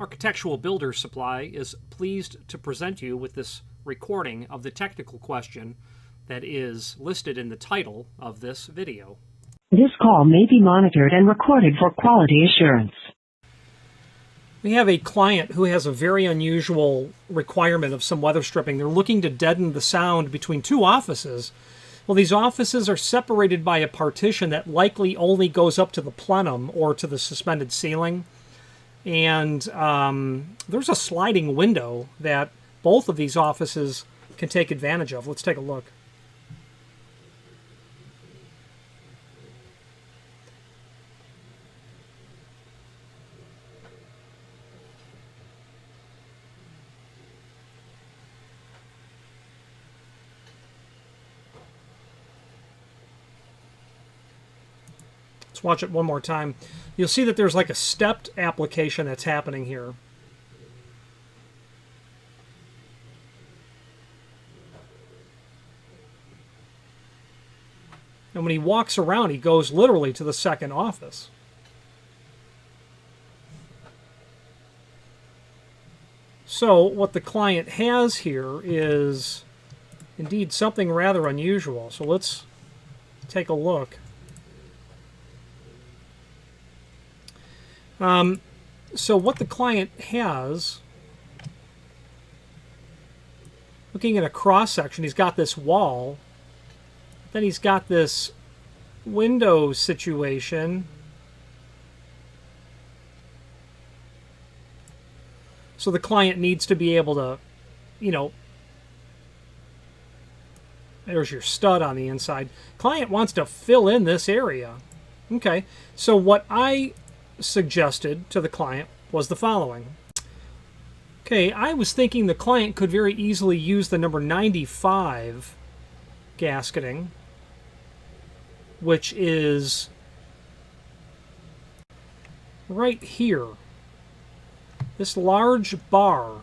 Architectural Builder Supply is pleased to present you with this recording of the technical question that is listed in the title of this video. This call may be monitored and recorded for quality assurance. We have a client who has a very unusual requirement of some weather stripping. They're looking to deaden the sound between two offices. Well, these offices are separated by a partition that likely only goes up to the plenum or to the suspended ceiling. And there's a sliding window that both of these offices can take advantage of. Let's take a look. Let's watch it one more time. You'll see that there's like a stepped application that's happening here. And when he walks around, he goes literally to the second office. So what the client has here is indeed something rather unusual. So let's take a look. So what the client has, looking at a cross-section, he's got this wall, then he's got this window situation. So the client needs to be able to, there's your stud on the inside. Client wants to fill in this area. Okay, so what I suggested to the client was the following. Okay, I was thinking the client could very easily use the number 95 gasketing, which is right here, this large bar.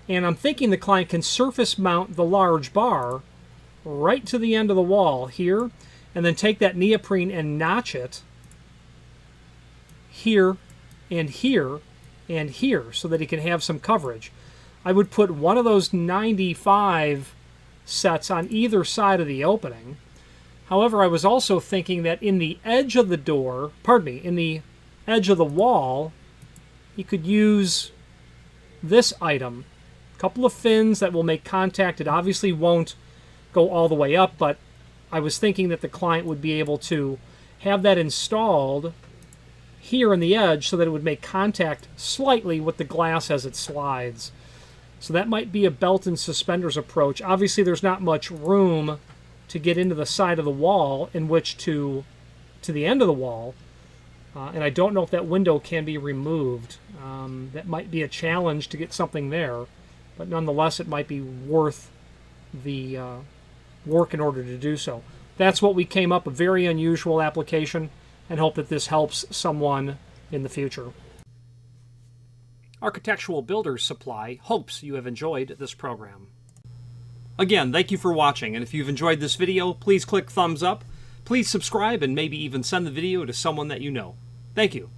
And I'm thinking the client can surface mount the large bar right to the end of the wall here, and then take that neoprene and notch it here and here and here so that he can have some coverage. I would put one of those 95 sets on either side of the opening. However, I was also thinking that in the edge of the door, in the edge of the wall, he could use this item. A couple of fins that will make contact. It obviously won't go all the way up, but I was thinking that the client would be able to have that installed here on the edge so that it would make contact slightly with the glass as it slides. So that might be a belt and suspenders approach. Obviously there's not much room to get into the side of the wall in which to the end of the wall. And I don't know if that window can be removed. That might be a challenge to get something there, but nonetheless it might be worth the work in order to do so. That's what we came up, a very unusual application, and hope that this helps someone in the future. Architectural Builders Supply hopes you have enjoyed this program. Again, thank you for watching, and if you've enjoyed this video, please click thumbs up, please subscribe, and maybe even send the video to someone that you know. Thank you.